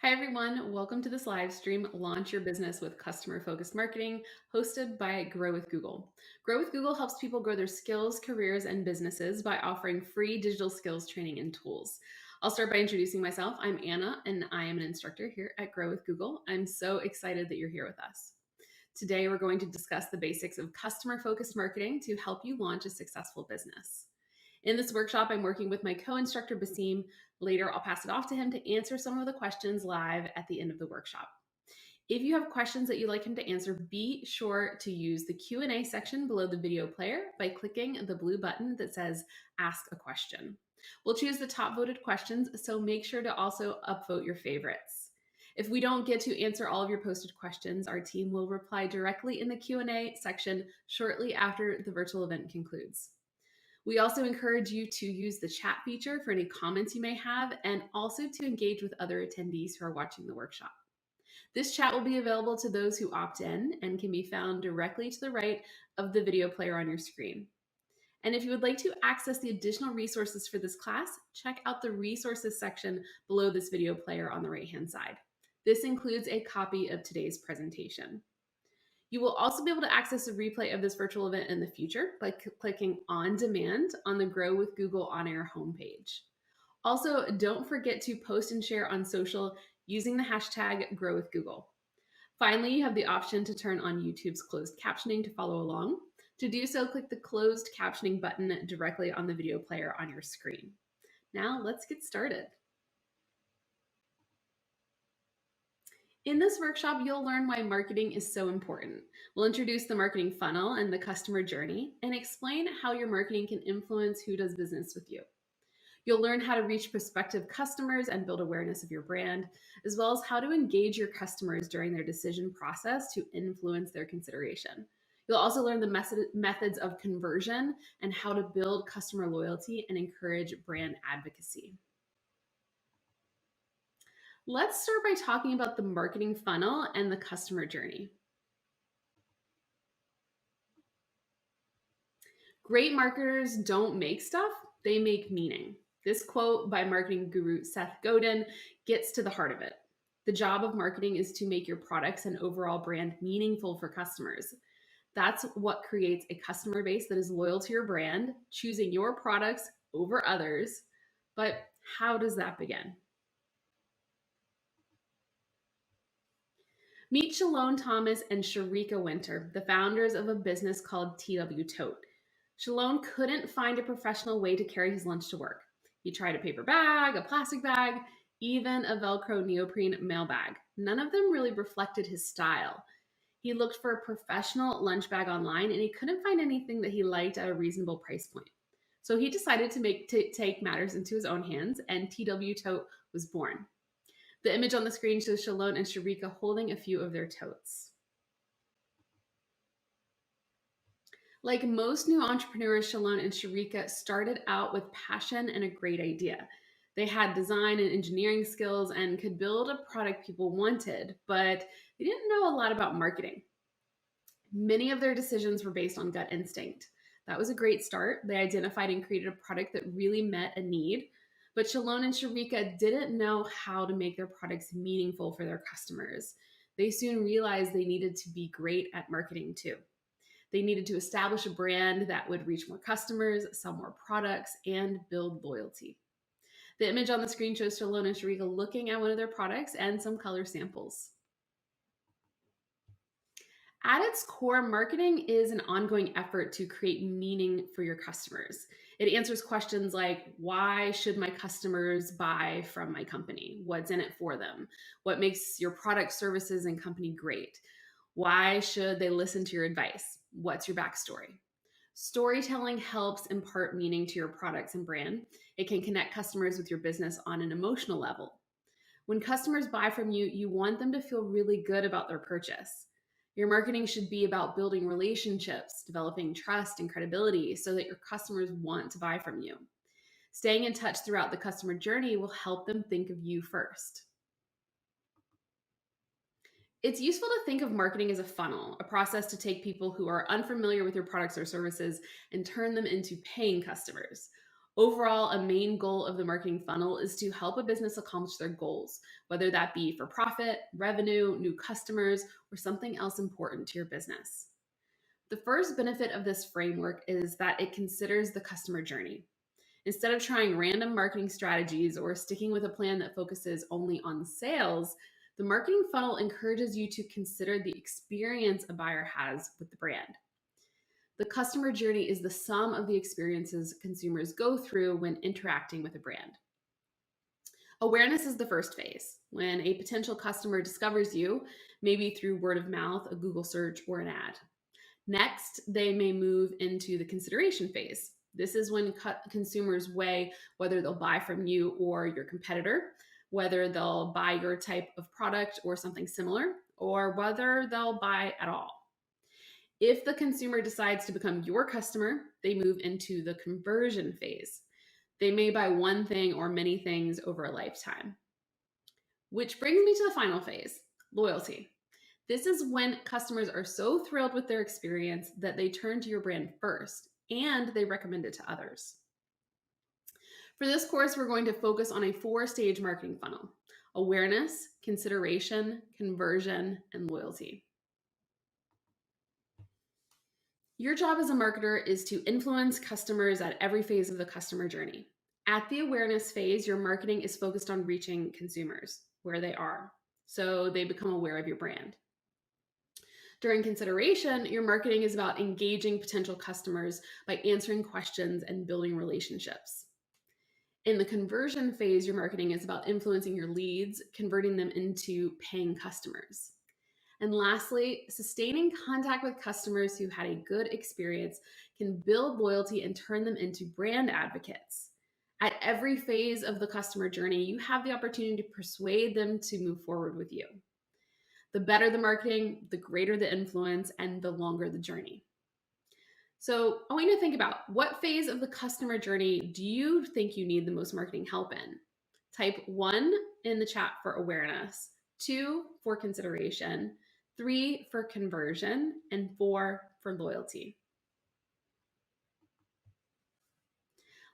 Hi, everyone. Welcome to this live stream, Launch Your Business with Customer Focused Marketing, hosted by Grow with Google. Grow with Google helps people grow their skills, careers, and businesses by offering free digital skills training and tools. I'll start by introducing myself. I'm Anna, and I am an instructor here at Grow with Google. I'm so excited that you're here with us. Today, we're going to discuss the basics of customer focused marketing to help you launch a successful business. In this workshop, I'm working with my co-instructor, Basim. Later, I'll pass it off to him to answer some of the questions live at the end of the workshop. If you have questions that you'd like him to answer, be sure to use the Q&A section below the video player by clicking the blue button that says Ask a Question. We'll choose the top voted questions, so make sure to also upvote your favorites. If we don't get to answer all of your posted questions, our team will reply directly in the Q&A section shortly after the virtual event concludes. We also encourage you to use the chat feature for any comments you may have and also to engage with other attendees who are watching the workshop. This chat will be available to those who opt in and can be found directly to the right of the video player on your screen. And if you would like to access the additional resources for this class, check out the resources section below this video player on the right-hand side. This includes a copy of today's presentation. You will also be able to access a replay of this virtual event in the future by clicking on demand on the Grow with Google on-air homepage. Also, don't forget to post and share on social using the hashtag Grow with Google. Finally, you have the option to turn on YouTube's closed captioning to follow along. To do so, click the closed captioning button directly on the video player on your screen. Now, let's get started. In this workshop, you'll learn why marketing is so important. We'll introduce the marketing funnel and the customer journey and explain how your marketing can influence who does business with you. You'll learn how to reach prospective customers and build awareness of your brand, as well as how to engage your customers during their decision process to influence their consideration. You'll also learn the methods of conversion and how to build customer loyalty and encourage brand advocacy. Let's start by talking about the marketing funnel and the customer journey. Great marketers don't make stuff, they make meaning. This quote by marketing guru Seth Godin gets to the heart of it. The job of marketing is to make your products and overall brand meaningful for customers. That's what creates a customer base that is loyal to your brand, choosing your products over others. But how does that begin? Meet Shalone Thomas and Sharika Winter, the founders of a business called TW Tote. Shalone couldn't find a professional way to carry his lunch to work. He tried a paper bag, a plastic bag, even a Velcro neoprene mail bag. None of them really reflected his style. He looked for a professional lunch bag online and he couldn't find anything that he liked at a reasonable price point. So he decided to take matters into his own hands, and TW Tote was born. The image on the screen shows Shalone and Sharika holding a few of their totes. Like most new entrepreneurs, Shalone and Sharika started out with passion and a great idea. They had design and engineering skills and could build a product people wanted, but they didn't know a lot about marketing. Many of their decisions were based on gut instinct. That was a great start. They identified and created a product that really met a need. But Shalone and Sharika didn't know how to make their products meaningful for their customers. They soon realized they needed to be great at marketing too. They needed to establish a brand that would reach more customers, sell more products, and build loyalty. The image on the screen shows Shalone and Sharika looking at one of their products and some color samples. At its core, marketing is an ongoing effort to create meaning for your customers. It answers questions like, why should my customers buy from my company? What's in it for them? What makes your product, services, and company great? Why should they listen to your advice? What's your backstory? Storytelling helps impart meaning to your products and brand. It can connect customers with your business on an emotional level. When customers buy from you, you want them to feel really good about their purchase. Your marketing should be about building relationships, developing trust and credibility so that your customers want to buy from you. Staying in touch throughout the customer journey will help them think of you first. It's useful to think of marketing as a funnel, a process to take people who are unfamiliar with your products or services and turn them into paying customers. Overall, a main goal of the marketing funnel is to help a business accomplish their goals, whether that be for profit, revenue, new customers, or something else important to your business. The first benefit of this framework is that it considers the customer journey. Instead of trying random marketing strategies or sticking with a plan that focuses only on sales, the marketing funnel encourages you to consider the experience a buyer has with the brand. The customer journey is the sum of the experiences consumers go through when interacting with a brand. Awareness is the first phase, when a potential customer discovers you, maybe through word of mouth, a Google search, or an ad. Next, they may move into the consideration phase. This is when consumers weigh whether they'll buy from you or your competitor, whether they'll buy your type of product or something similar, or whether they'll buy at all. If the consumer decides to become your customer, they move into the conversion phase. They may buy one thing or many things over a lifetime. Which brings me to the final phase, loyalty. This is when customers are so thrilled with their experience that they turn to your brand first and they recommend it to others. For this course, we're going to focus on a 4-stage marketing funnel: awareness, consideration, conversion, and loyalty. Your job as a marketer is to influence customers at every phase of the customer journey. At the awareness phase, your marketing is focused on reaching consumers where they are, so they become aware of your brand. During consideration, your marketing is about engaging potential customers by answering questions and building relationships. In the conversion phase, your marketing is about influencing your leads, converting them into paying customers. And lastly, sustaining contact with customers who had a good experience can build loyalty and turn them into brand advocates. At every phase of the customer journey, you have the opportunity to persuade them to move forward with you. The better the marketing, the greater the influence, and the longer the journey. So I want you to think about, what phase of the customer journey do you think you need the most marketing help in? Type 1 in the chat for awareness, 2 for consideration, 3 for conversion, and 4 for loyalty.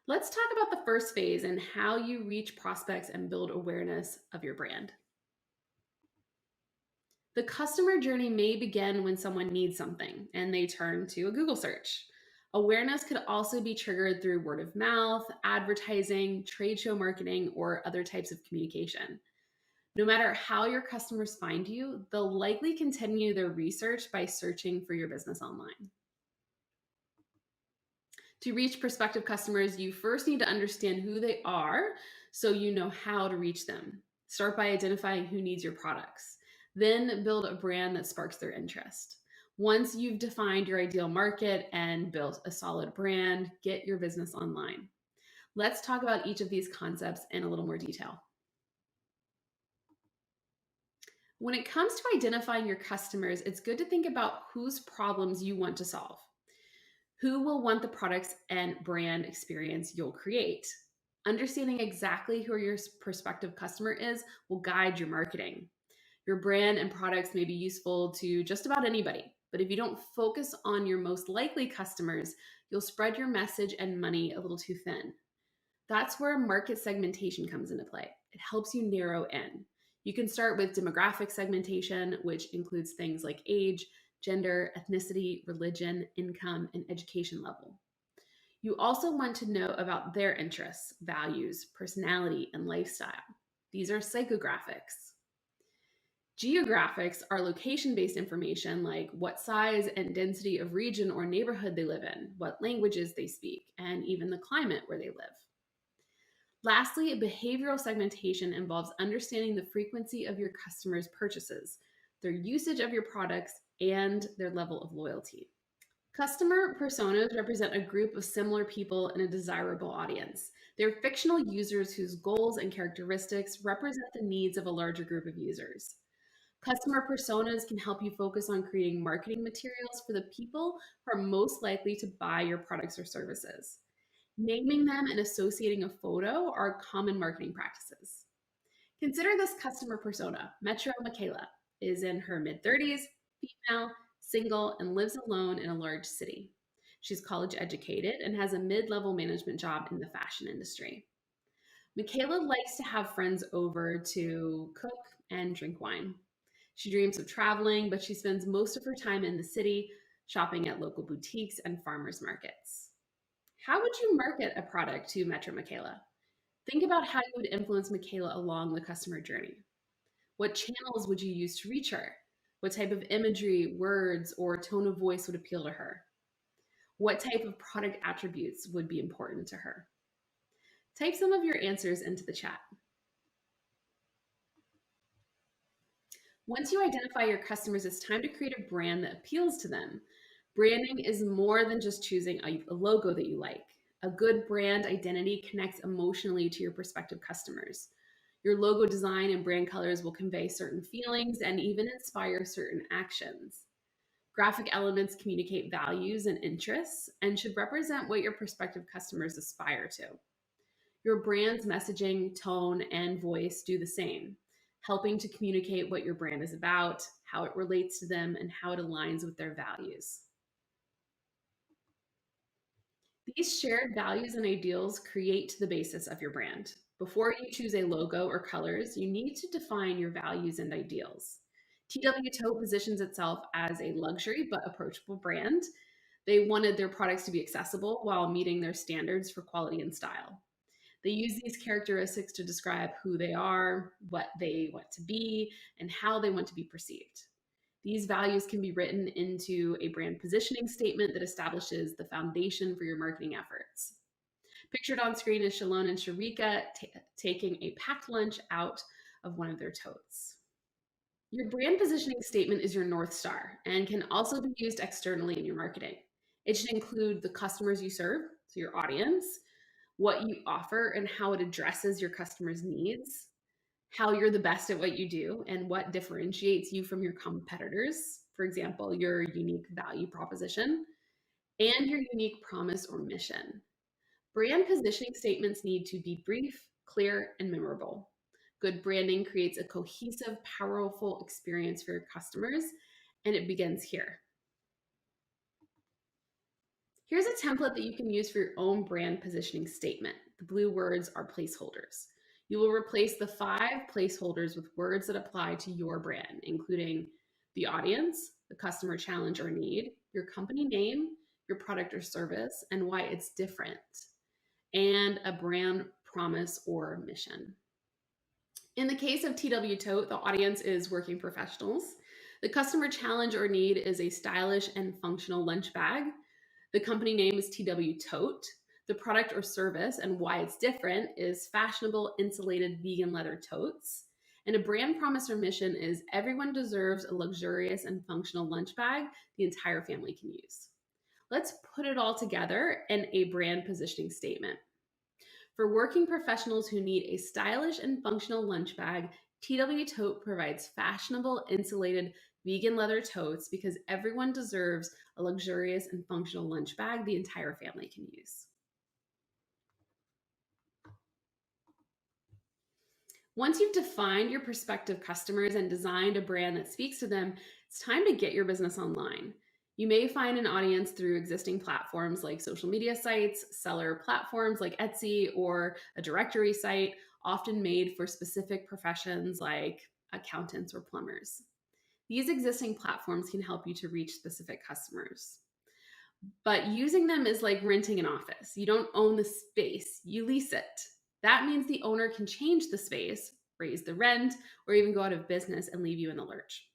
Let's talk about the first phase and how you reach prospects and build awareness of your brand. The customer journey may begin when someone needs something and they turn to a Google search. Awareness could also be triggered through word of mouth, advertising, trade show marketing, or other types of communication. No matter how your customers find you, they'll likely continue their research by searching for your business online. To reach prospective customers, you first need to understand who they are so you know how to reach them. Start by identifying who needs your products. Then build a brand that sparks their interest. Once you've defined your ideal market and built a solid brand, get your business online. Let's talk about each of these concepts in a little more detail. When it comes to identifying your customers, it's good to think about whose problems you want to solve. Who will want the products and brand experience you'll create? Understanding exactly who your prospective customer is will guide your marketing. Your brand and products may be useful to just about anybody, but if you don't focus on your most likely customers, you'll spread your message and money a little too thin. That's where market segmentation comes into play. It helps you narrow in. You can start with demographic segmentation, which includes things like age, gender, ethnicity, religion, income, and education level. You also want to know about their interests, values, personality, and lifestyle. These are psychographics. Geographics are location-based information like what size and density of region or neighborhood they live in, what languages they speak, and even the climate where they live. Lastly, behavioral segmentation involves understanding the frequency of your customers' purchases, their usage of your products, and their level of loyalty. Customer personas represent a group of similar people in a desirable audience. They're fictional users whose goals and characteristics represent the needs of a larger group of users. Customer personas can help you focus on creating marketing materials for the people who are most likely to buy your products or services. Naming them and associating a photo are common marketing practices. Consider this customer persona. Metro Michaela is in her mid-30s, female, single, and lives alone in a large city. She's college educated and has a mid-level management job in the fashion industry. Michaela likes to have friends over to cook and drink wine. She dreams of traveling, but she spends most of her time in the city, shopping at local boutiques and farmers markets. How would you market a product to Metro Michaela? Think about how you would influence Michaela along the customer journey. What channels would you use to reach her? What type of imagery, words, or tone of voice would appeal to her? What type of product attributes would be important to her? Type some of your answers into the chat. Once you identify your customers, it's time to create a brand that appeals to them. Branding is more than just choosing a logo that you like. A good brand identity connects emotionally to your prospective customers. Your logo design and brand colors will convey certain feelings and even inspire certain actions. Graphic elements communicate values and interests and should represent what your prospective customers aspire to. Your brand's messaging, tone, and voice do the same, helping to communicate what your brand is about, how it relates to them, and how it aligns with their values. These shared values and ideals create the basis of your brand. Before you choose a logo or colors, you need to define your values and ideals. TW Tote positions itself as a luxury but approachable brand. They wanted their products to be accessible while meeting their standards for quality and style. They use these characteristics to describe who they are, what they want to be, and how they want to be perceived. These values can be written into a brand positioning statement that establishes the foundation for your marketing efforts. Pictured on screen is Shalon and Sharika taking a packed lunch out of one of their totes. Your brand positioning statement is your North Star and can also be used externally in your marketing. It should include the customers you serve, so your audience, what you offer and how it addresses your customers' needs, how you're the best at what you do, and what differentiates you from your competitors. For example, your unique value proposition and your unique promise or mission. Brand positioning statements need to be brief, clear, and memorable. Good branding creates a cohesive, powerful experience for your customers, and it begins here. Here's a template that you can use for your own brand positioning statement. The blue words are placeholders. You will replace the 5 placeholders with words that apply to your brand, including the audience, the customer challenge or need, your company name, your product or service, and why it's different, and a brand promise or mission. In the case of TW Tote, the audience is working professionals. The customer challenge or need is a stylish and functional lunch bag. The company name is TW Tote. The product or service and why it's different is fashionable insulated vegan leather totes. And a brand promise or mission is everyone deserves a luxurious and functional lunch bag the entire family can use. Let's put it all together in a brand positioning statement. For working professionals who need a stylish and functional lunch bag, TW Tote provides fashionable insulated vegan leather totes because everyone deserves a luxurious and functional lunch bag the entire family can use. Once you've defined your prospective customers and designed a brand that speaks to them, it's time to get your business online. You may find an audience through existing platforms like social media sites, seller platforms like Etsy, or a directory site, often made for specific professions like accountants or plumbers. These existing platforms can help you to reach specific customers. But using them is like renting an office. You don't own the space, you lease it. That means the owner can change the space, raise the rent, or even go out of business and leave you in the lurch.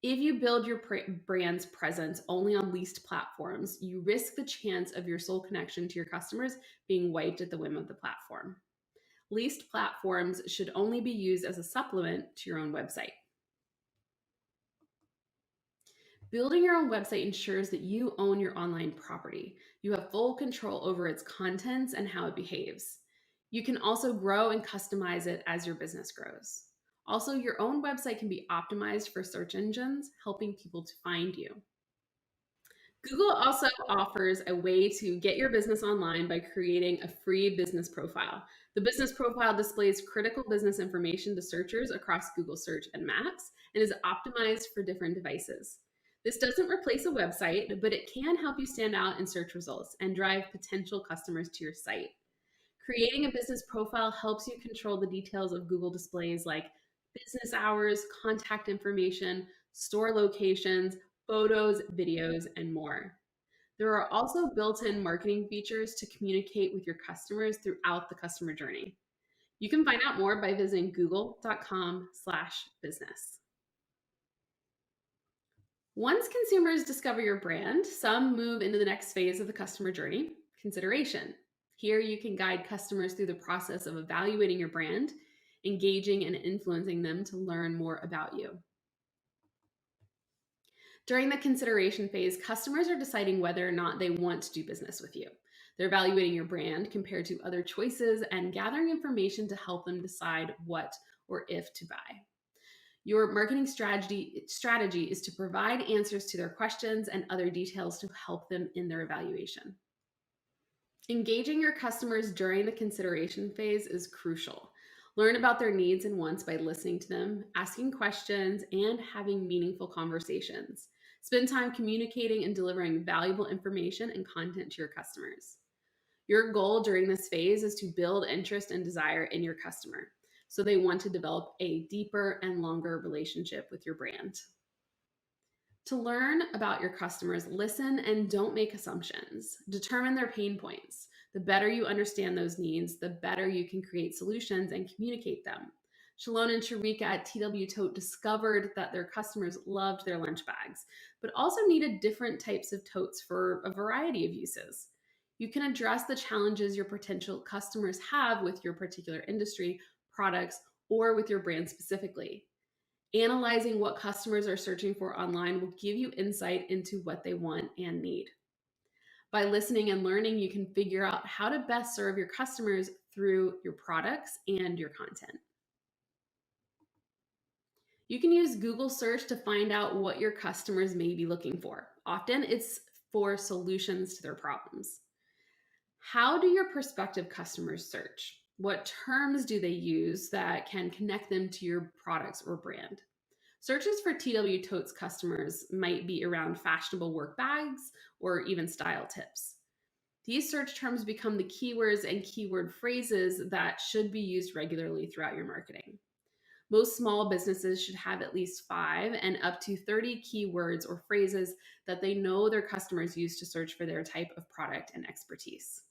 If you build your brand's presence only on leased platforms, you risk the chance of your sole connection to your customers being wiped at the whim of the platform. Leased platforms should only be used as a supplement to your own website. Building your own website ensures that you own your online property. You have full control over its contents and how it behaves. You can also grow and customize it as your business grows. Also, your own website can be optimized for search engines, helping people to find you. Google also offers a way to get your business online by creating a free business profile. The business profile displays critical business information to searchers across Google Search and Maps and is optimized for different devices. This doesn't replace a website, but it can help you stand out in search results and drive potential customers to your site. Creating a business profile helps you control the details of Google displays like business hours, contact information, store locations, photos, videos, and more. There are also built-in marketing features to communicate with your customers throughout the customer journey. You can find out more by visiting google.com/business. Once consumers discover your brand, some move into the next phase of the customer journey, consideration. Here you can guide customers through the process of evaluating your brand, engaging and influencing them to learn more about you. During the consideration phase, customers are deciding whether or not they want to do business with you. They're evaluating your brand compared to other choices and gathering information to help them decide what or if to buy. Your marketing strategy is to provide answers to their questions and other details to help them in their evaluation. Engaging your customers during the consideration phase is crucial. Learn about their needs and wants by listening to them, asking questions, and having meaningful conversations. Spend time communicating and delivering valuable information and content to your customers. Your goal during this phase is to build interest and desire in your customer, so they want to develop a deeper and longer relationship with your brand. To learn about your customers, listen and don't make assumptions. Determine their pain points. The better you understand those needs, the better you can create solutions and communicate them. Shalon and Sharika at TW Tote discovered that their customers loved their lunch bags, but also needed different types of totes for a variety of uses. You can address the challenges your potential customers have with your particular industry, products, or with your brand specifically. Analyzing what customers are searching for online will give you insight into what they want and need. By listening and learning, you can figure out how to best serve your customers through your products and your content. You can use Google search to find out what your customers may be looking for. Often it's for solutions to their problems. How do your prospective customers search? What terms do they use that can connect them to your products or brand? Searches for TW Totes customers might be around fashionable work bags or even style tips. These search terms become the keywords and keyword phrases that should be used regularly throughout your marketing. Most small businesses should have at least 5 and up to 30 keywords or phrases that they know their customers use to search for their type of product and expertise.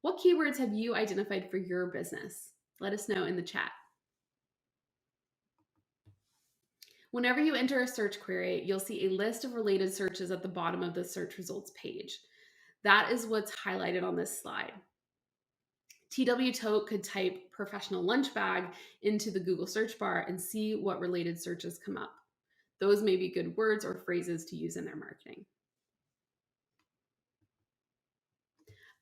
What keywords have you identified for your business? Let us know in the chat. Whenever you enter a search query, you'll see a list of related searches at the bottom of the search results page. That is what's highlighted on this slide. TW Tote could type professional lunch bag into the Google search bar and see what related searches come up. Those may be good words or phrases to use in their marketing.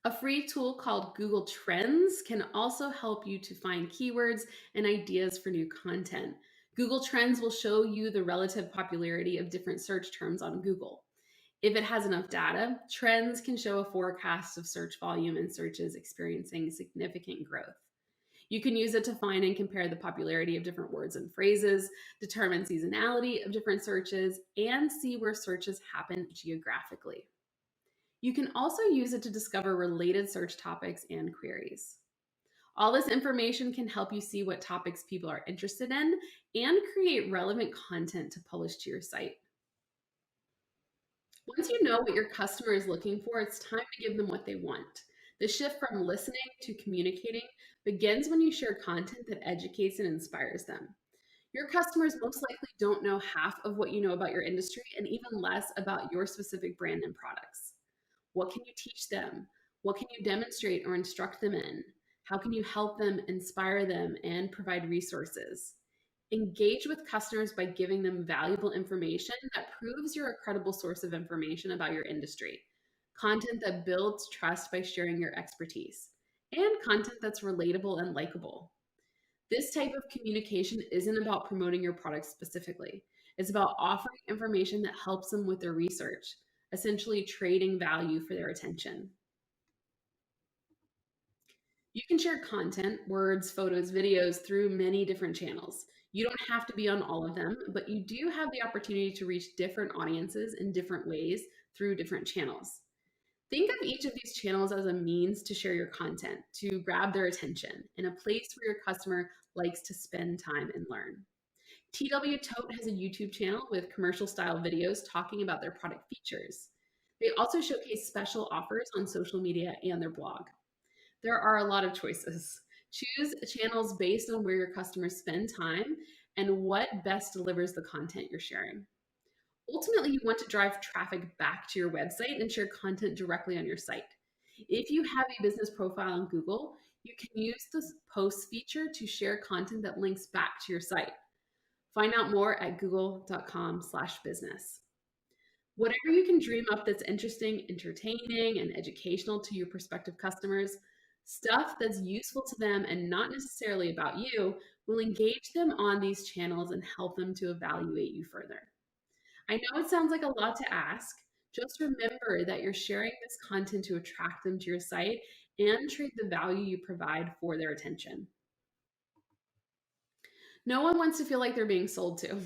A free tool called Google Trends can also help you to find keywords and ideas for new content. Google Trends will show you the relative popularity of different search terms on Google. If it has enough data, Trends can show a forecast of search volume and searches experiencing significant growth. You can use it to find and compare the popularity of different words and phrases, determine seasonality of different searches, and see where searches happen geographically. You can also use it to discover related search topics and queries. All this information can help you see what topics people are interested in and create relevant content to publish to your site. Once you know what your customer is looking for, it's time to give them what they want. The shift from listening to communicating begins when you share content that educates and inspires them. Your customers most likely don't know half of what you know about your industry and even less about your specific brand and products. What can you teach them? What can you demonstrate or instruct them in? How can you help them, inspire them, and provide resources? Engage with customers by giving them valuable information that proves you're a credible source of information about your industry. Content that builds trust by sharing your expertise, and content that's relatable and likable. This type of communication isn't about promoting your product specifically. It's about offering information that helps them with their research, essentially trading value for their attention. You can share content, words, photos, videos through many different channels. You don't have to be on all of them, but you do have the opportunity to reach different audiences in different ways through different channels. Think of each of these channels as a means to share your content, to grab their attention, and a place where your customer likes to spend time and learn. TW Tote has a YouTube channel with commercial style videos talking about their product features. They also showcase special offers on social media and their blog. There are a lot of choices. Choose channels based on where your customers spend time and what best delivers the content you're sharing. Ultimately, you want to drive traffic back to your website and share content directly on your site. If you have a business profile on Google, you can use the post feature to share content that links back to your site. Find out more at google.com/business. Whatever you can dream up that's interesting, entertaining, and educational to your prospective customers, stuff that's useful to them and not necessarily about you, will engage them on these channels and help them to evaluate you further. I know it sounds like a lot to ask. Just remember that you're sharing this content to attract them to your site and trade the value you provide for their attention. No one wants to feel like they're being sold to.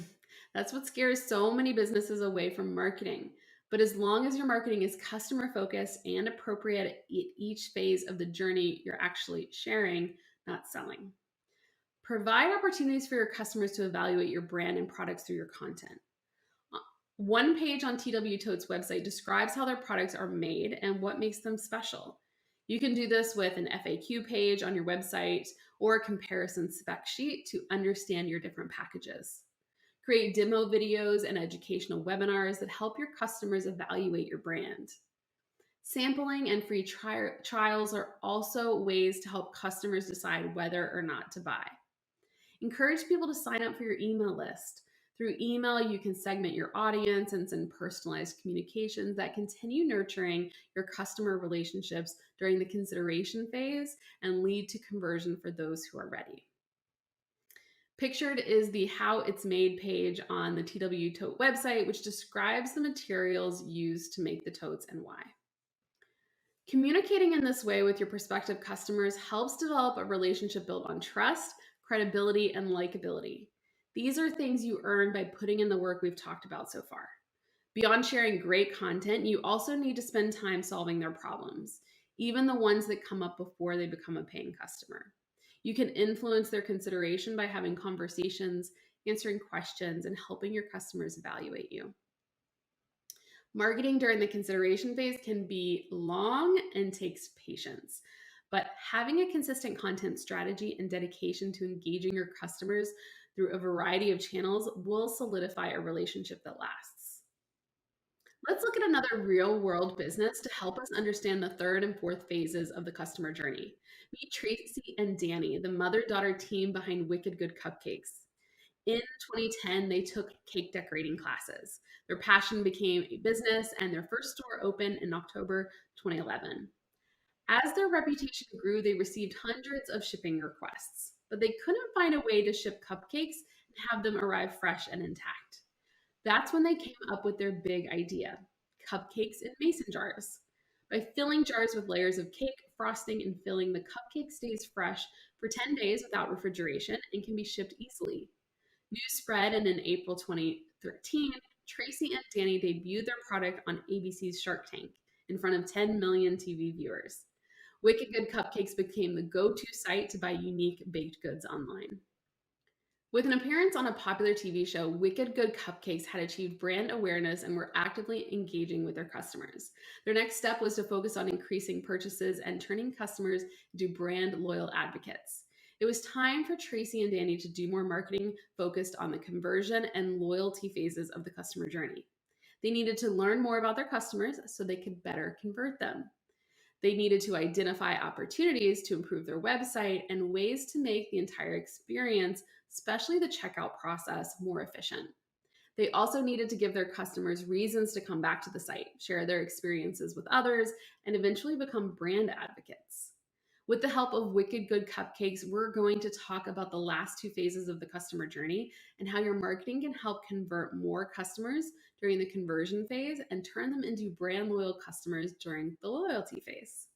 That's what scares so many businesses away from marketing. But as long as your marketing is customer focused and appropriate at each phase of the journey you're actually sharing, not selling. Provide opportunities for your customers to evaluate your brand and products through your content. One page on TW Tote's website describes how their products are made and what makes them special. You can do this with an FAQ page on your website or a comparison spec sheet to understand your different packages. Create demo videos and educational webinars that help your customers evaluate your brand. Sampling and free trials are also ways to help customers decide whether or not to buy. Encourage people to sign up for your email list. Through email, you can segment your audience and send personalized communications that continue nurturing your customer relationships during the consideration phase and lead to conversion for those who are ready. Pictured is the How It's Made page on the TW Tote website, which describes the materials used to make the totes and why. Communicating in this way with your prospective customers helps develop a relationship built on trust, credibility, and likability. These are things you earn by putting in the work we've talked about so far. Beyond sharing great content, you also need to spend time solving their problems, even the ones that come up before they become a paying customer. You can influence their consideration by having conversations, answering questions, and helping your customers evaluate you. Marketing during the consideration phase can be long and takes patience, but having a consistent content strategy and dedication to engaging your customers through a variety of channels will solidify a relationship that lasts. Let's look at another real world business to help us understand the third and fourth phases of the customer journey. Meet Tracy and Danny, the mother-daughter team behind Wicked Good Cupcakes. In 2010, they took cake decorating classes. Their passion became a business, and their first store opened in October 2011. As their reputation grew, they received hundreds of shipping requests, but they couldn't find a way to ship cupcakes and have them arrive fresh and intact. That's when they came up with their big idea: cupcakes in mason jars. By filling jars with layers of cake, frosting, and filling, the cupcake stays fresh for 10 days without refrigeration and can be shipped easily. News spread, and in April 2013, Tracy and Danny debuted their product on ABC's Shark Tank in front of 10 million TV viewers. Wicked Good Cupcakes became the go-to site to buy unique baked goods online. With an appearance on a popular TV show, Wicked Good Cupcakes had achieved brand awareness and were actively engaging with their customers. Their next step was to focus on increasing purchases and turning customers into brand loyal advocates. It was time for Tracy and Danny to do more marketing focused on the conversion and loyalty phases of the customer journey. They needed to learn more about their customers so they could better convert them. They needed to identify opportunities to improve their website and ways to make the entire experience, especially the checkout process, more efficient. They also needed to give their customers reasons to come back to the site, share their experiences with others, and eventually become brand advocates. With the help of Wicked Good Cupcakes, we're going to talk about the last two phases of the customer journey and how your marketing can help convert more customers during the conversion phase and turn them into brand loyal customers during the loyalty phase.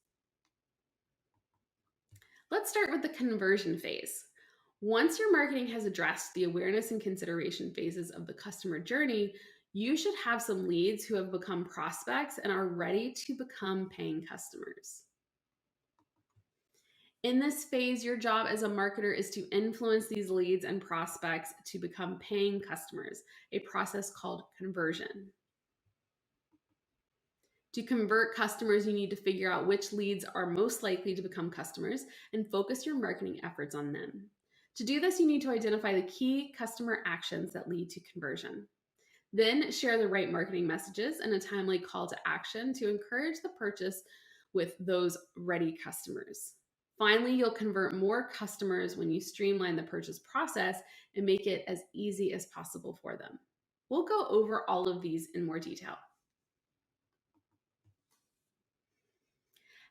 Let's start with the conversion phase. Once your marketing has addressed the awareness and consideration phases of the customer journey, you should have some leads who have become prospects and are ready to become paying customers. In this phase, your job as a marketer is to influence these leads and prospects to become paying customers, a process called conversion. To convert customers, you need to figure out which leads are most likely to become customers and focus your marketing efforts on them. To do this, you need to identify the key customer actions that lead to conversion. Then share the right marketing messages and a timely call to action to encourage the purchase with those ready customers. Finally, you'll convert more customers when you streamline the purchase process and make it as easy as possible for them. We'll go over all of these in more detail.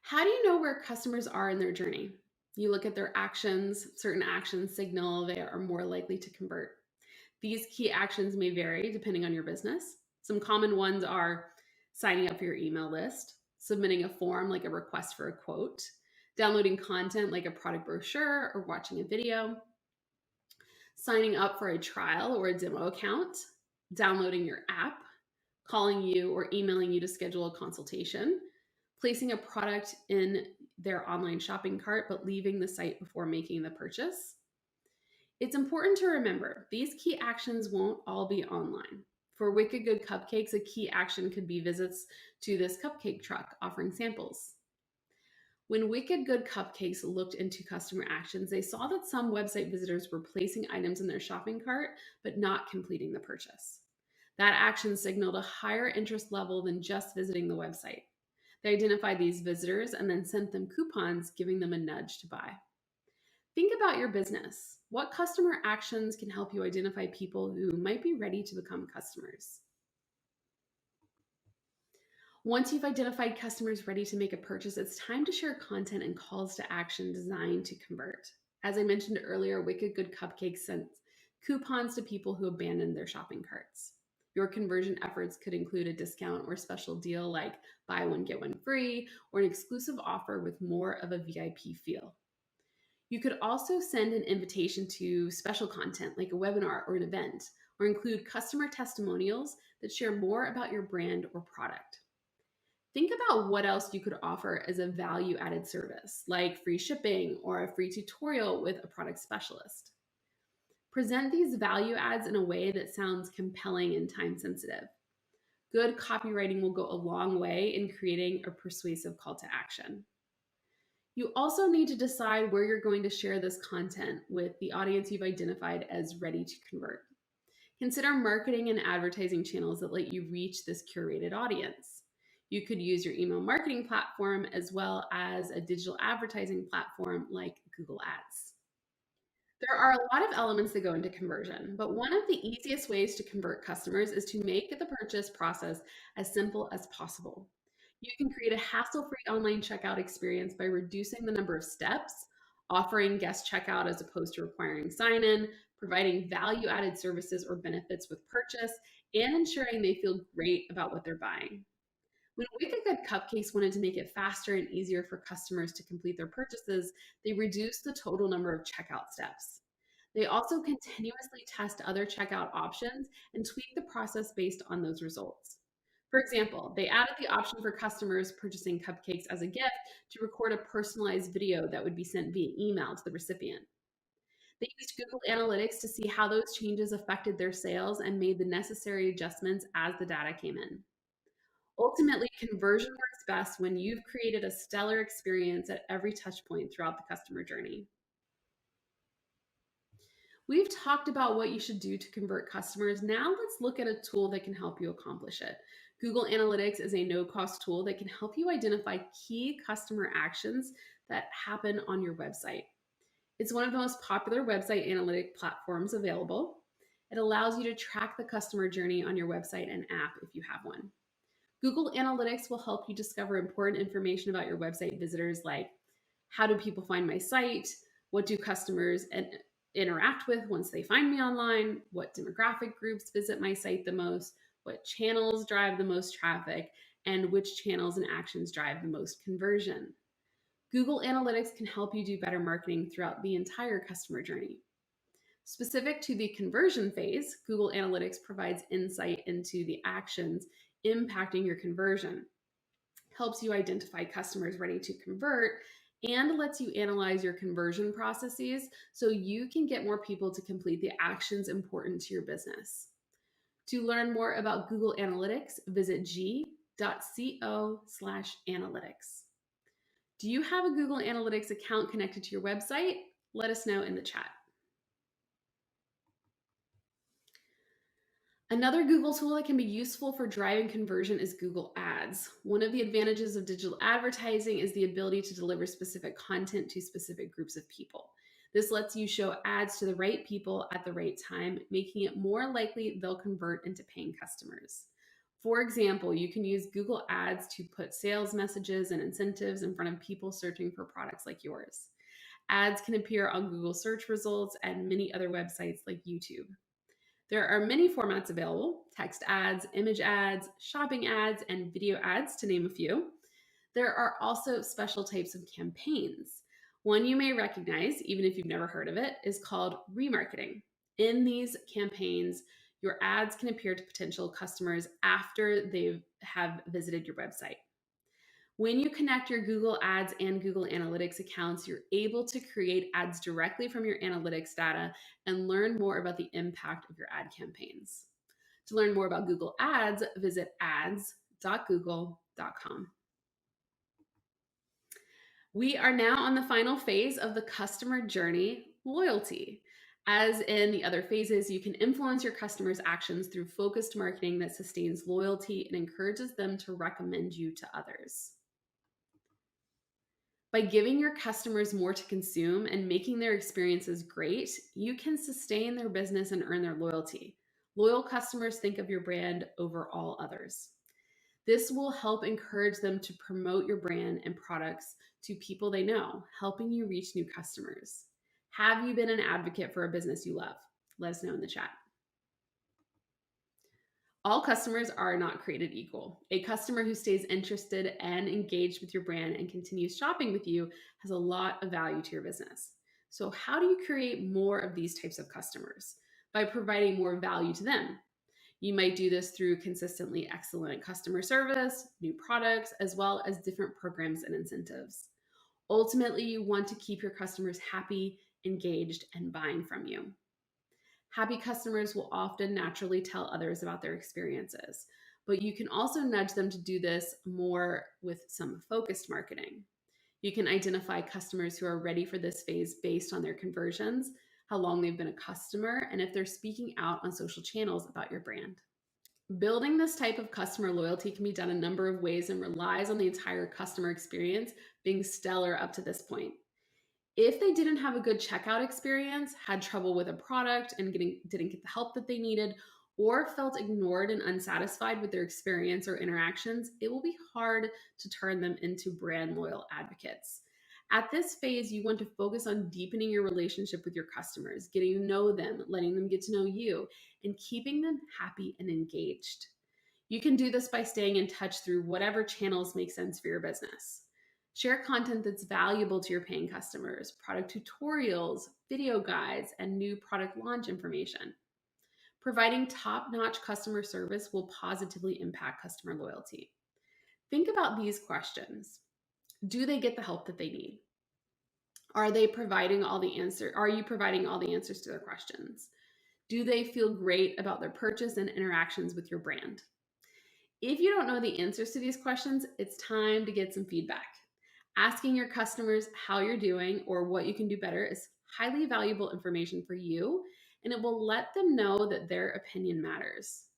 How do you know where customers are in their journey? You look at their actions, certain actions signal they are more likely to convert. These key actions may vary depending on your business. Some common ones are signing up for your email list, submitting a form like a request for a quote, downloading content like a product brochure or watching a video, signing up for a trial or a demo account, downloading your app, calling you or emailing you to schedule a consultation, placing a product in their online shopping cart but leaving the site before making the purchase. It's important to remember these key actions won't all be online. For Wicked Good Cupcakes, a key action could be visits to this cupcake truck offering samples. When Wicked Good Cupcakes looked into customer actions, they saw that some website visitors were placing items in their shopping cart but not completing the purchase. That action signaled a higher interest level than just visiting the website. They identified these visitors and then sent them coupons, giving them a nudge to buy. Think about your business. What customer actions can help you identify people who might be ready to become customers? Once you've identified customers ready to make a purchase, it's time to share content and calls to action designed to convert. As I mentioned earlier, Wicked Good Cupcakes sent coupons to people who abandoned their shopping carts. Your conversion efforts could include a discount or special deal like buy one, get one free, or an exclusive offer with more of a VIP feel. You could also send an invitation to special content like a webinar or an event, or include customer testimonials that share more about your brand or product. Think about what else you could offer as a value added service, like free shipping or a free tutorial with a product specialist. Present these value adds in a way that sounds compelling and time sensitive. Good copywriting will go a long way in creating a persuasive call to action. You also need to decide where you're going to share this content with the audience you've identified as ready to convert. Consider marketing and advertising channels that let you reach this curated audience. You could use your email marketing platform as well as a digital advertising platform like Google Ads. There are a lot of elements that go into conversion, but one of the easiest ways to convert customers is to make the purchase process as simple as possible. You can create a hassle-free online checkout experience by reducing the number of steps, offering guest checkout as opposed to requiring sign-in, providing value-added services or benefits with purchase, and ensuring they feel great about what they're buying. When Wicked Good Cupcakes wanted to make it faster and easier for customers to complete their purchases, they reduced the total number of checkout steps. They also continuously test other checkout options and tweak the process based on those results. For example, they added the option for customers purchasing cupcakes as a gift to record a personalized video that would be sent via email to the recipient. They used Google Analytics to see how those changes affected their sales and made the necessary adjustments as the data came in. Ultimately, conversion works best when you've created a stellar experience at every touch point throughout the customer journey. We've talked about what you should do to convert customers. Now let's look at a tool that can help you accomplish it. Google Analytics is a no-cost tool that can help you identify key customer actions that happen on your website. It's one of the most popular website analytic platforms available. It allows you to track the customer journey on your website and app if you have one. Google Analytics will help you discover important information about your website visitors, like how do people find my site? What do customers interact with once they find me online? What demographic groups visit my site the most? What channels drive the most traffic? And which channels and actions drive the most conversion? Google Analytics can help you do better marketing throughout the entire customer journey. Specific to the conversion phase, Google Analytics provides insight into the actions impacting your conversion, helps you identify customers ready to convert, and lets you analyze your conversion processes so you can get more people to complete the actions important to your business. To learn more about Google Analytics, visit g.co/analytics. Do you have a Google Analytics account connected to your website? Let us know in the chat. Another Google tool that can be useful for driving conversion is Google Ads. One of the advantages of digital advertising is the ability to deliver specific content to specific groups of people. This lets you show ads to the right people at the right time, making it more likely they'll convert into paying customers. For example, you can use Google Ads to put sales messages and incentives in front of people searching for products like yours. Ads can appear on Google search results and many other websites like YouTube. There are many formats available: text ads, image ads, shopping ads, and video ads, to name a few. There are also special types of campaigns. One you may recognize, even if you've never heard of it, is called remarketing. In these campaigns, your ads can appear to potential customers after they have visited your website. When you connect your Google Ads and Google Analytics accounts, you're able to create ads directly from your analytics data and learn more about the impact of your ad campaigns. To learn more about Google Ads, visit ads.google.com. We are now on the final phase of the customer journey, loyalty. As in the other phases, you can influence your customers' actions through focused marketing that sustains loyalty and encourages them to recommend you to others. By giving your customers more to consume and making their experiences great, you can sustain their business and earn their loyalty. Loyal customers think of your brand over all others. This will help encourage them to promote your brand and products to people they know, helping you reach new customers. Have you been an advocate for a business you love? Let us know in the chat. All customers are not created equal. A customer who stays interested and engaged with your brand and continues shopping with you has a lot of value to your business. So, how do you create more of these types of customers? By providing more value to them. You might do this through consistently excellent customer service, new products, as well as different programs and incentives. Ultimately, you want to keep your customers happy, engaged, and buying from you. Happy customers will often naturally tell others about their experiences, but you can also nudge them to do this more with some focused marketing. You can identify customers who are ready for this phase based on their conversions, how long they've been a customer, and if they're speaking out on social channels about your brand. Building this type of customer loyalty can be done a number of ways and relies on the entire customer experience being stellar up to this point. If they didn't have a good checkout experience, had trouble with a product and didn't get the help that they needed, or felt ignored and unsatisfied with their experience or interactions, it will be hard to turn them into brand loyal advocates. At this phase, you want to focus on deepening your relationship with your customers, getting to know them, letting them get to know you, and keeping them happy and engaged. You can do this by staying in touch through whatever channels make sense for your business. Share content that's valuable to your paying customers, product tutorials, video guides, and new product launch information. Providing top-notch customer service will positively impact customer loyalty. Think about these questions. Do they get the help that they need? Are you providing all the answers to their questions? Do they feel great about their purchase and interactions with your brand? If you don't know the answers to these questions, it's time to get some feedback. Asking your customers how you're doing or what you can do better is highly valuable information for you, and it will let them know that their opinion matters.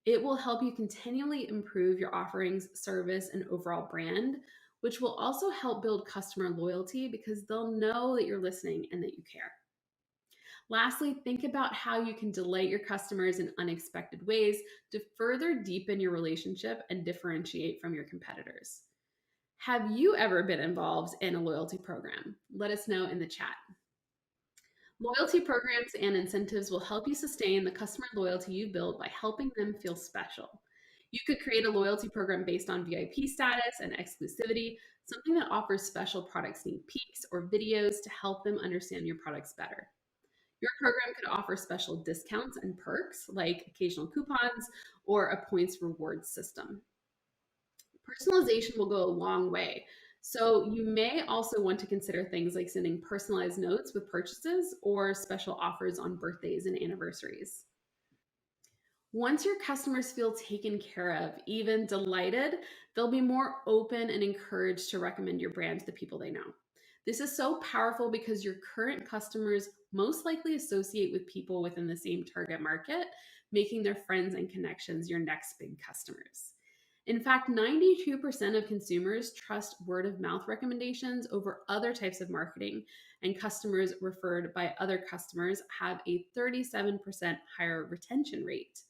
It will help you continually improve your offerings, service, and overall brand, which will also help build customer loyalty because they'll know that you're listening and that you care. Lastly, think about how you can delight your customers in unexpected ways to further deepen your relationship and differentiate from your competitors. Have you ever been involved in a loyalty program? Let us know in the chat. Loyalty programs and incentives will help you sustain the customer loyalty you build by helping them feel special. You could create a loyalty program based on VIP status and exclusivity, something that offers special product sneak peeks or videos to help them understand your products better. Your program could offer special discounts and perks like occasional coupons or a points rewards system. Personalization will go a long way. So, you may also want to consider things like sending personalized notes with purchases or special offers on birthdays and anniversaries. Once your customers feel taken care of, even delighted, they'll be more open and encouraged to recommend your brand to the people they know. This is so powerful because your current customers most likely associate with people within the same target market, making their friends and connections your next big customers. In fact, 92% of consumers trust word of mouth recommendations over other types of marketing, and customers referred by other customers have a 37% higher retention rate.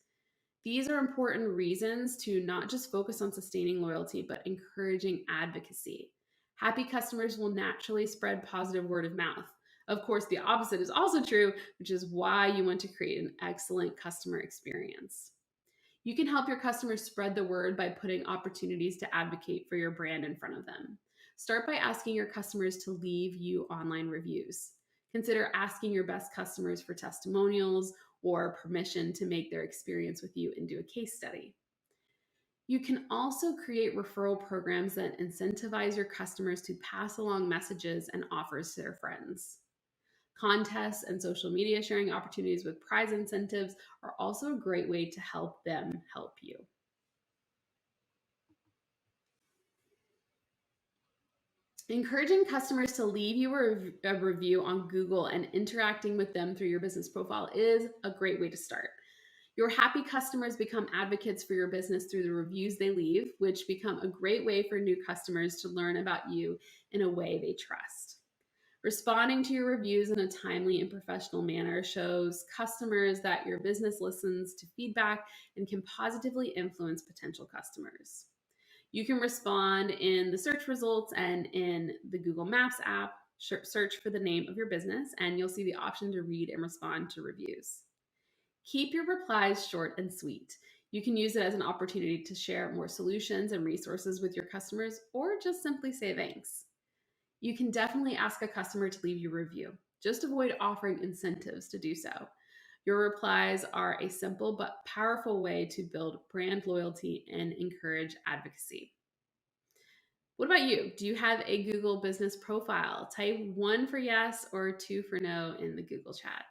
These are important reasons to not just focus on sustaining loyalty, but encouraging advocacy. Happy customers will naturally spread positive word of mouth. Of course, the opposite is also true, which is why you want to create an excellent customer experience. You can help your customers spread the word by putting opportunities to advocate for your brand in front of them. Start by asking your customers to leave you online reviews. Consider asking your best customers for testimonials or permission to make their experience with you into a case study. You can also create referral programs that incentivize your customers to pass along messages and offers to their friends. Contests and social media sharing opportunities with prize incentives are also a great way to help them help you. Encouraging customers to leave you a review on Google and interacting with them through your business profile is a great way to start. Your happy customers become advocates for your business through the reviews they leave, which become a great way for new customers to learn about you in a way they trust. Responding to your reviews in a timely and professional manner shows customers that your business listens to feedback and can positively influence potential customers. You can respond in the search results and in the Google Maps app. Search for the name of your business, and you'll see the option to read and respond to reviews. Keep your replies short and sweet. You can use it as an opportunity to share more solutions and resources with your customers, or just simply say thanks. You can definitely ask a customer to leave you a review. Just avoid offering incentives to do so. Your replies are a simple but powerful way to build brand loyalty and encourage advocacy. What about you? Do you have a Google business profile? Type 1 for yes or 2 for no in the Google chat.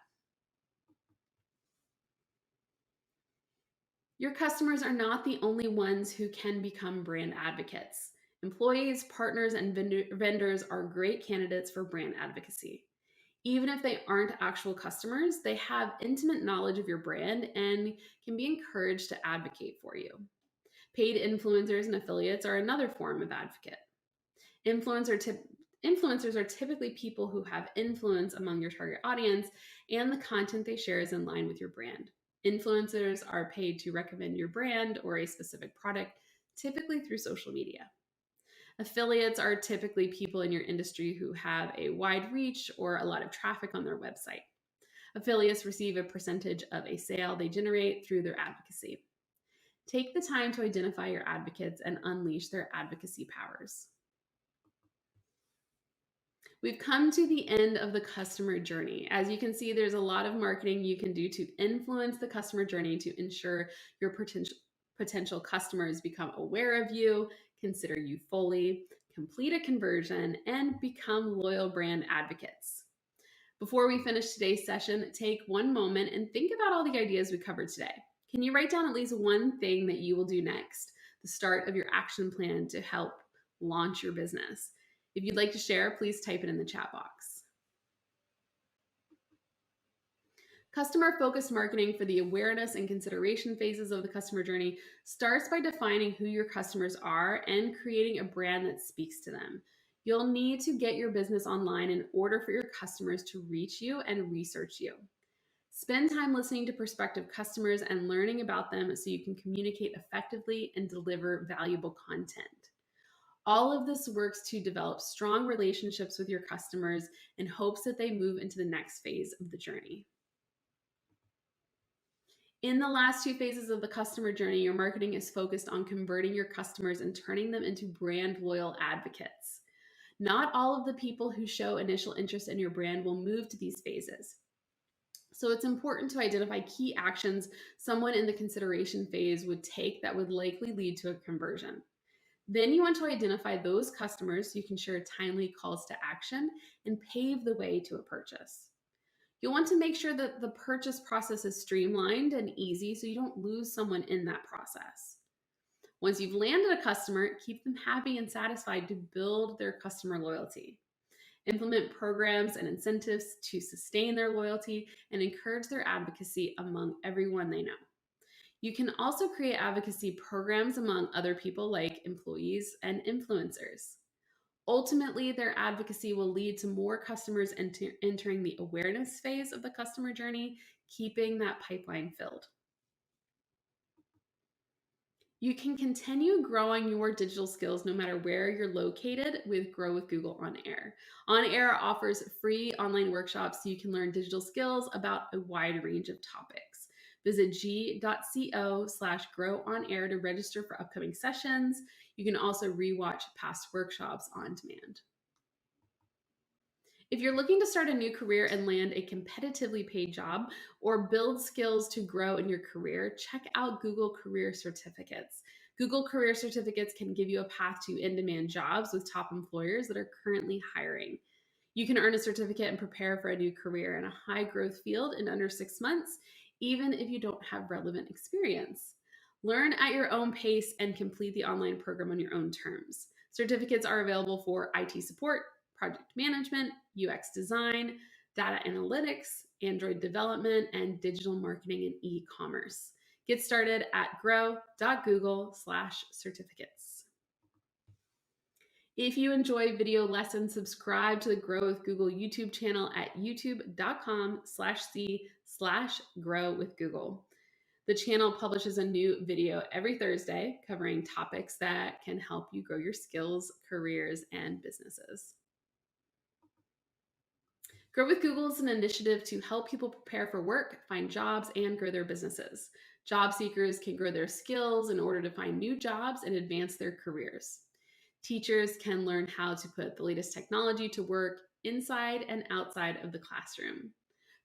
Your customers are not the only ones who can become brand advocates. Employees, partners, and vendors are great candidates for brand advocacy. Even if they aren't actual customers, they have intimate knowledge of your brand and can be encouraged to advocate for you. Paid influencers and affiliates are another form of advocate. Influencer tip, Influencers are typically people who have influence among your target audience, and the content they share is in line with your brand. Influencers are paid to recommend your brand or a specific product, typically through social media. Affiliates are typically people in your industry who have a wide reach or a lot of traffic on their website. Affiliates receive a percentage of a sale they generate through their advocacy. Take the time to identify your advocates and unleash their advocacy powers. We've come to the end of the customer journey. As you can see, there's a lot of marketing you can do to influence the customer journey to ensure your potential customers become aware of you, consider you fully, complete a conversion, and become loyal brand advocates. Before we finish today's session, take one moment and think about all the ideas we covered today. Can you write down at least one thing that you will do next, the start of your action plan to help launch your business? If you'd like to share, please type it in the chat box. Customer focused marketing for the awareness and consideration phases of the customer journey starts by defining who your customers are and creating a brand that speaks to them. You'll need to get your business online in order for your customers to reach you and research you. Spend time listening to prospective customers and learning about them so you can communicate effectively and deliver valuable content. All of this works to develop strong relationships with your customers in hopes that they move into the next phase of the journey. In the last two phases of the customer journey, your marketing is focused on converting your customers and turning them into brand loyal advocates. Not all of the people who show initial interest in your brand will move to these phases. So it's important to identify key actions someone in the consideration phase would take that would likely lead to a conversion. Then you want to identify those customers so you can share timely calls to action and pave the way to a purchase. You'll want to make sure that the purchase process is streamlined and easy so you don't lose someone in that process. Once you've landed a customer, keep them happy and satisfied to build their customer loyalty. Implement programs and incentives to sustain their loyalty and encourage their advocacy among everyone they know. You can also create advocacy programs among other people like employees and influencers. Ultimately, their advocacy will lead to more customers entering the awareness phase of the customer journey, keeping that pipeline filled. You can continue growing your digital skills no matter where you're located with Grow with Google On Air. On Air offers free online workshops so you can learn digital skills about a wide range of topics. Visit g.co/grow on air to register for upcoming sessions. You can also rewatch past workshops on demand. If you're looking to start a new career and land a competitively paid job or build skills to grow in your career, check out Google Career Certificates. Google Career Certificates can give you a path to in demand jobs with top employers that are currently hiring. You can earn a certificate and prepare for a new career in a high growth field in under 6 months, even if you don't have relevant experience. Learn at your own pace and complete the online program on your own terms. Certificates are available for IT support, project management, UX design, data analytics, Android development, and digital marketing and e-commerce. Get started at grow.google/certificates. If you enjoy video lessons, subscribe to the Grow with Google YouTube channel at youtube.com/c/grow with Google. The channel publishes a new video every Thursday covering topics that can help you grow your skills, careers, and businesses. Grow with Google is an initiative to help people prepare for work, find jobs, and grow their businesses. Job seekers can grow their skills in order to find new jobs and advance their careers. Teachers can learn how to put the latest technology to work inside and outside of the classroom.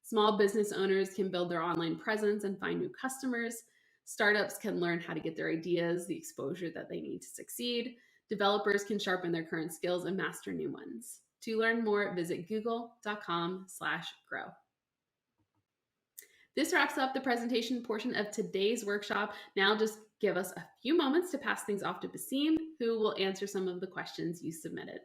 Small business owners can build their online presence and find new customers. Startups can learn how to get their ideas the exposure that they need to succeed. Developers can sharpen their current skills and master new ones. To learn more, visit google.com/grow. This wraps up the presentation portion of today's workshop. Now just give us a few moments to pass things off to Basim, who will answer some of the questions you submitted.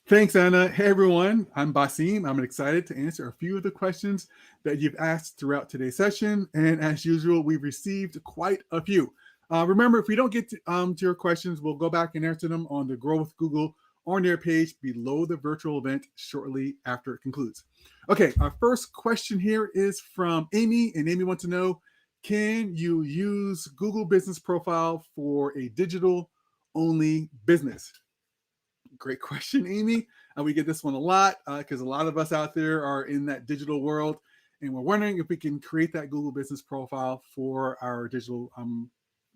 Thanks, Anna. Hey, everyone. I'm Basim. I'm excited to answer a few of the questions that you've asked throughout today's session. And as usual, we've received quite a few. Remember, if we don't get to your questions, we'll go back and answer them on the Grow with Google on their page below the virtual event shortly after it concludes. Okay, our first question here is from Amy. And Amy wants to know, can you use Google Business Profile for a digital-only business? Great question, Amy. We get this one a lot because a lot of us out there are in that digital world, and we're wondering if we can create that Google Business Profile for our digital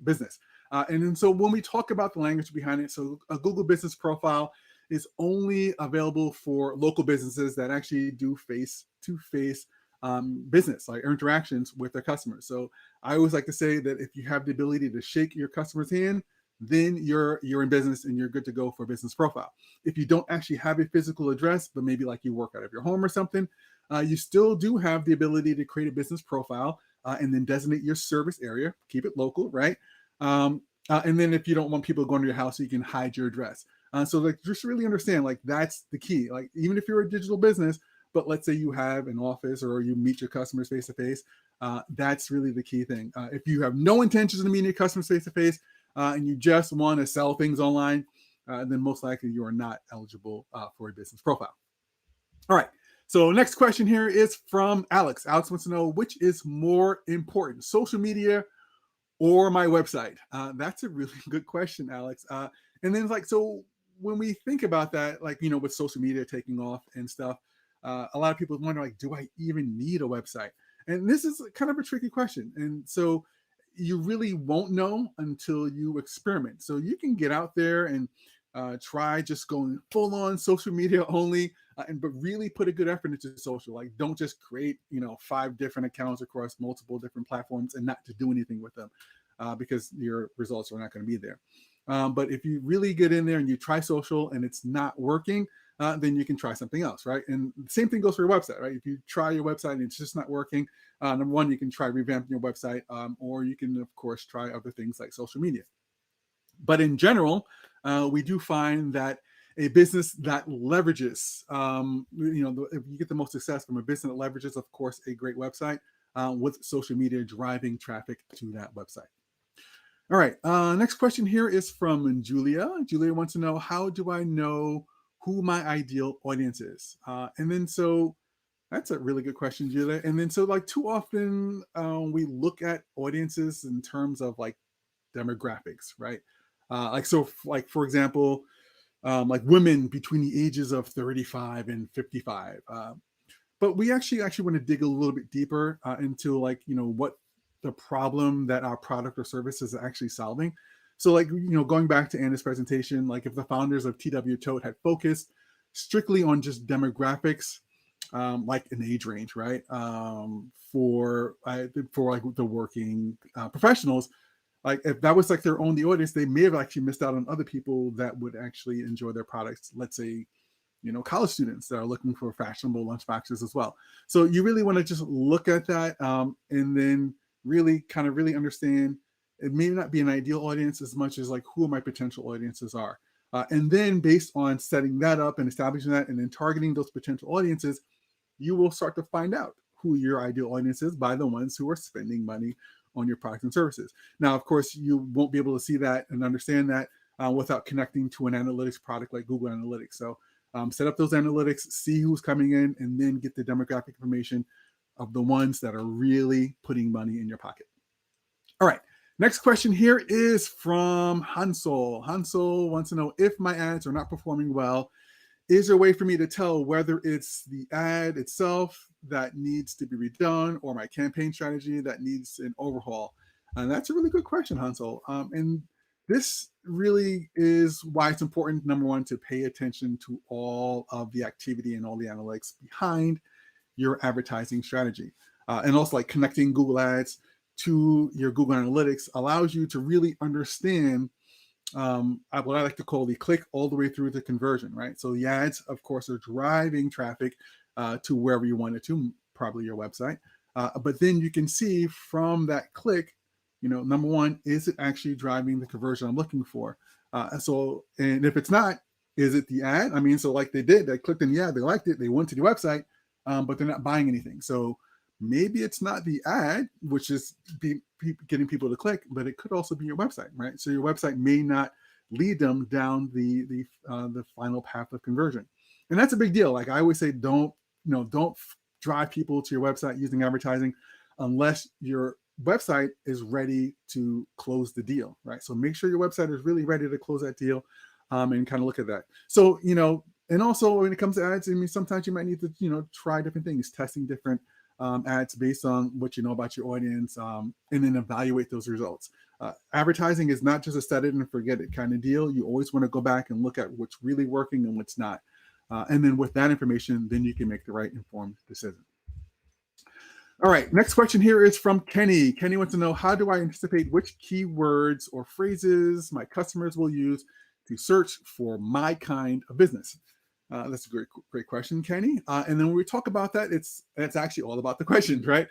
business. And then so when we talk about the language behind it, so a Google Business Profile is only available for local businesses that actually do face-to-face business, like interactions with their customers. So I always like to say that if you have the ability to shake your customer's hand, then you're in business and you're good to go for a business profile. If you don't actually have a physical address, but maybe like you work out of your home or something, you still do have the ability to create a business profile and then designate your service area, keep it local, right? And then if you don't want people going to your house, you can hide your address. So like, just really understand, like that's the key. Like even if you're a digital business, but let's say you have an office or you meet your customers face to face, that's really the key thing. If you have no intentions of meeting your customers face to face, and you just want to sell things online, then most likely you are not eligible for a business profile. All right. So next question here is from Alex. Alex wants to know, which is more important, social media or my website? That's a really good question, Alex. And then it's like, so when we think about that, like, with social media taking off and stuff, a lot of people wonder, like, do I even need a website? And this is kind of a tricky question. And so you really won't know until you experiment. So you can get out there and try just going full on social media only, but really put a good effort into social. Like, don't just create 5 different accounts across multiple different platforms and not to do anything with them, because your results are not going to be there. But if you really get in there and you try social and it's not working, then you can try something else, right? And the same thing goes for your website, right? If you try your website and it's just not working, number one, you can try revamping your website, or you can, of course, try other things like social media. But in general, we do find that a business that leverages, if you get the most success from a business that leverages, of course, a great website with social media driving traffic to that website. All right. Next question here is from Julia. Julia wants to know, how do I know who my ideal audience is? And then so that's a really good question, Julia. And then so like too often we look at audiences in terms of like demographics, right? Like for example, like women between the ages of 35 and 55. But we actually want to dig a little bit deeper into like what the problem that our product or service is actually solving. So like going back to Anna's presentation, like if the founders of TW Tote had focused strictly on just demographics, like an age range, right, for like the working professionals, like if that was like their only audience, they may have actually missed out on other people that would actually enjoy their products. Let's say college students that are looking for fashionable lunch boxes as well. So you really want to just look at that, and then really understand it may not be an ideal audience as much as like who my potential audiences are. And then based on setting that up and establishing that and then targeting those potential audiences, you will start to find out who your ideal audience is by the ones who are spending money on your products and services. Now, of course, you won't be able to see that and understand that without connecting to an analytics product like Google Analytics. So set up those analytics, see who's coming in, and then get the demographic information of the ones that are really putting money in your pocket. All right. Next question here is from Hansel. Hansel wants to know, if my ads are not performing well, is there a way for me to tell whether it's the ad itself that needs to be redone or my campaign strategy that needs an overhaul? And that's a really good question, Hansel. And this really is why it's important, number one, to pay attention to all of the activity and all the analytics behind your advertising strategy. And also like connecting Google Ads to your Google Analytics allows you to really understand what I like to call the click all the way through the conversion, right? So the ads, of course, are driving traffic to wherever you want it to, probably your website. But then you can see from that click, number one, is it actually driving the conversion I'm looking for? And if it's not, is it the ad? I mean, so like they clicked in the ad, they liked it, they went to the website, but they're not buying anything. So maybe it's not the ad, which is getting people to click, but it could also be your website, right? So your website may not lead them down the final path of conversion, and that's a big deal. Like I always say, don't drive people to your website using advertising unless your website is ready to close the deal, right? So make sure your website is really ready to close that deal, and kind of look at that. So and also when it comes to ads, I mean, sometimes you might need to try different things, testing different ads based on what you know about your audience, and then evaluate those results. Advertising is not just a set it and forget it kind of deal. You always want to go back and look at what's really working and what's not. And then with that information, then you can make the right informed decision. All right, next question here is from Kenny. Kenny wants to know, how do I anticipate which keywords or phrases my customers will use to search for my kind of business? That's a great question, Kenny. And then when we talk about that, it's actually all about the questions, right?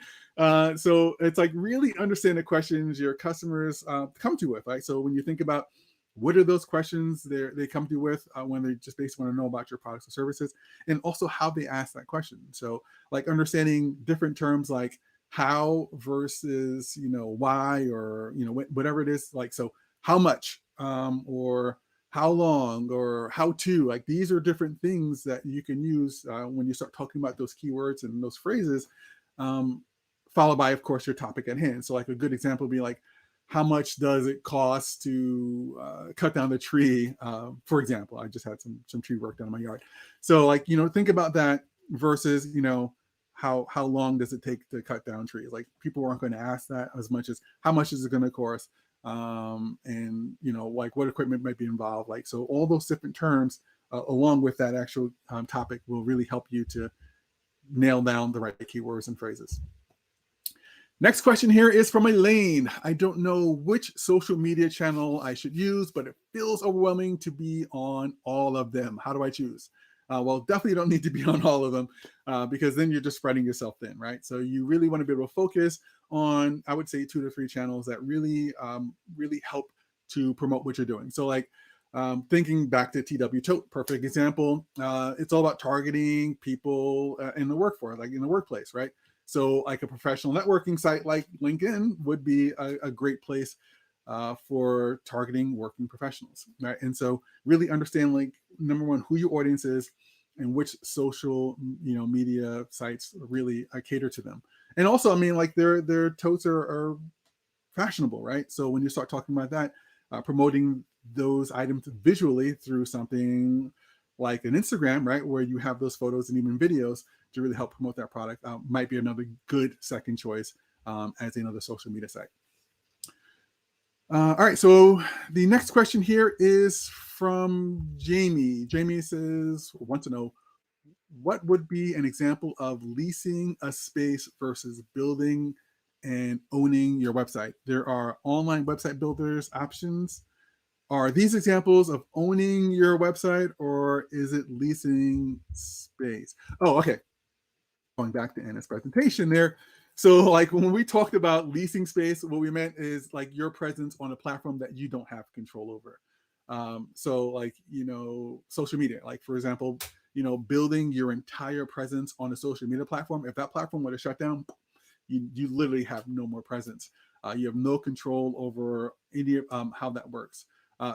So it's like really understand the questions your customers come to you with, right? So when you think about what are those questions they come to you with when they just basically want to know about your products or services, and also how they ask that question. So like understanding different terms like how versus why, or whatever it is. Like, so how much, or how long or how to. Like these are different things that you can use when you start talking about those keywords and those phrases, um, followed by, of course, your topic at hand. So like a good example would be like, how much does it cost to cut down the tree? For example, I just had some tree work done in my yard. So like, think about that versus, how long does it take to cut down trees? Like people aren't going to ask that as much as how much is it going to cost? And like what equipment might be involved. Like, so all those different terms along with that actual topic will really help you to nail down the right keywords and phrases. Next question here is from Elaine. I don't know which social media channel I should use, but it feels overwhelming to be on all of them. How do I choose? Well, definitely don't need to be on all of them because then you're just spreading yourself thin, right? So you really want to be able to focus on, I would say, 2 to 3 channels that really, really help to promote what you're doing. So like thinking back to TW Tote, perfect example. It's all about targeting people in the workforce, like in the workplace, right? So like a professional networking site like LinkedIn would be a great place for targeting working professionals, right? And so really understand, like, number one, who your audience is and which social media sites really cater to them. And also, I mean, like their totes are fashionable, right? So when you start talking about that, promoting those items visually through something like an Instagram, right, where you have those photos and even videos to really help promote that product, might be another good second choice as another social media site. All right, so the next question here is from Jamie. Jamie wants to know, what would be an example of leasing a space versus building and owning your website? There are online website builders options. Are these examples of owning your website, or is it leasing space? Oh, okay. Going back to Anna's presentation there. So like when we talked about leasing space, what we meant is like your presence on a platform that you don't have control over. So like, social media, like for example, building your entire presence on a social media platform. If that platform were to shut down, you literally have no more presence. You have no control over any how that works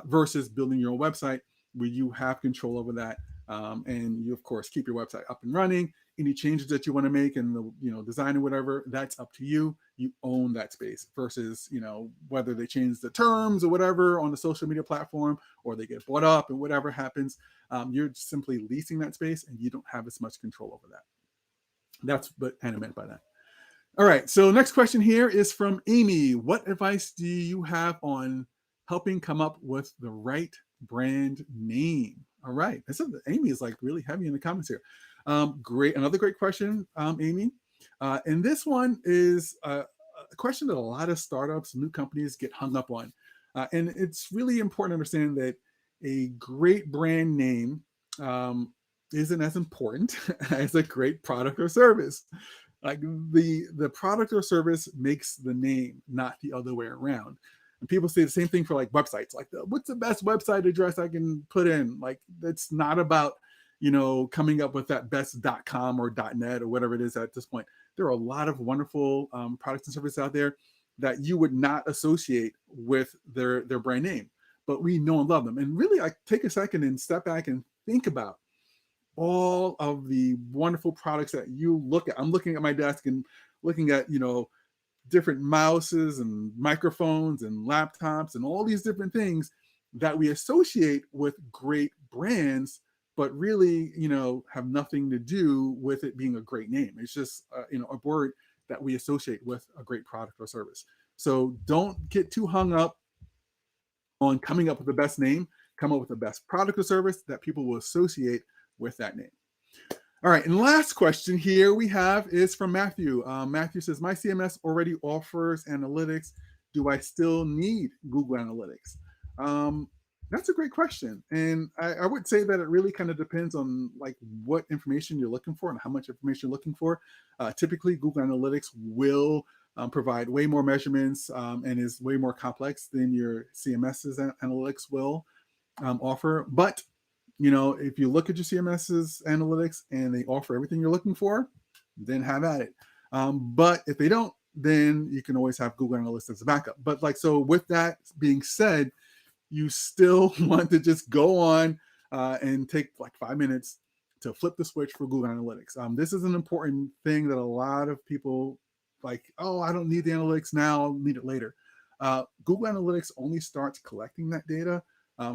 versus building your own website where you have control over that. And you, of course, keep your website up and running. Any changes that you want to make in the design or whatever, that's up to you. You own that space versus whether they change the terms or whatever on the social media platform or they get bought up and whatever happens, you're simply leasing that space and you don't have as much control over that. That's what Anna meant by that. All right, so next question here is from Amy. What advice do you have on helping come up with the right brand name? All right, Amy is like really heavy in the comments here. Great, another great question, Amy. And this one is a question that a lot of startups, new companies get hung up on. And it's really important to understand that a great brand name isn't as important as a great product or service. Like the product or service makes the name, not the other way around. And people say the same thing for like websites, like what's the best website address I can put in? Like it's not about coming up with that best .com or .net or whatever it is at this point. There are a lot of wonderful products and services out there that you would not associate with their brand name, but we know and love them. And really, I take a second and step back and think about all of the wonderful products that you look at. I'm looking at my desk and looking at, different mouses and microphones and laptops and all these different things that we associate with great brands, but really, have nothing to do with it being a great name. It's just, a word that we associate with a great product or service. So don't get too hung up on coming up with the best name. Come up with the best product or service that people will associate with that name. All right, and last question here we have is from Matthew. Matthew says, my CMS already offers analytics. Do I still need Google Analytics? That's a great question. And I would say that it really kind of depends on like what information you're looking for and how much information you're looking for. Typically, Google Analytics will provide way more measurements and is way more complex than your CMS's analytics will offer. But if you look at your CMS's analytics and they offer everything you're looking for, then have at it. But if they don't, then you can always have Google Analytics as a backup. But so with that being said, you still want to just go on and take like 5 minutes to flip the switch for Google Analytics. This is an important thing that a lot of people like, oh, I don't need the analytics now, I'll need it later. Google Analytics only starts collecting that data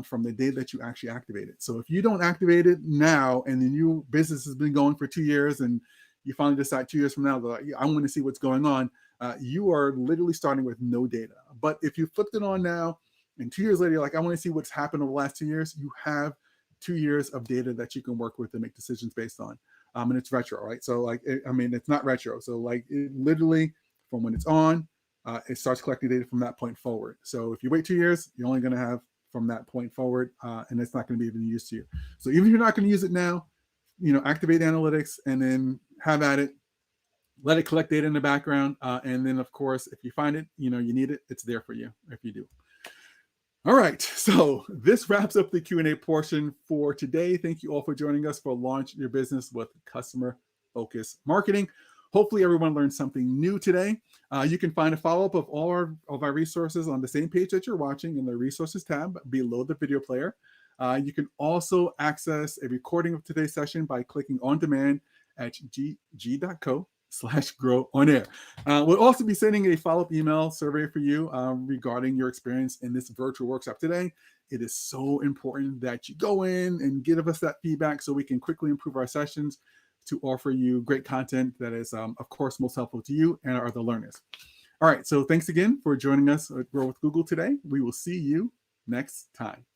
from the day that you actually activate it. So if you don't activate it now and then your business has been going for 2 years and you finally decide 2 years from now, like, I want to see what's going on, you are literally starting with no data. But if you flipped it on now and 2 years later, you're like, I want to see what's happened over the last 2 years, you have 2 years of data that you can work with and make decisions based on. And it's retro, right? So like, it's not retro. So like it literally from when it's on, it starts collecting data from that point forward. So if you wait 2 years, you're only going to have from that point forward, and it's not going to be even used to you. So even if you're not going to use it now, activate analytics and then have at it. Let it collect data in the background, and then of course, if you find it, you need it, it's there for you if you do. All right, so this wraps up the Q&A portion for today. Thank you all for joining us for Launch Your Business with Customer Focused Marketing. Hopefully everyone learned something new today. You can find a follow-up of all of our resources on the same page that you're watching in the Resources tab below the video player. You can also access a recording of today's session by clicking on demand at g.co/grow on air. We'll also be sending a follow-up email survey for you regarding your experience in this virtual workshop today. It is so important that you go in and give us that feedback so we can quickly improve our sessions to offer you great content that is, of course, most helpful to you and our other learners. All right, so thanks again for joining us at Grow with Google today. We will see you next time.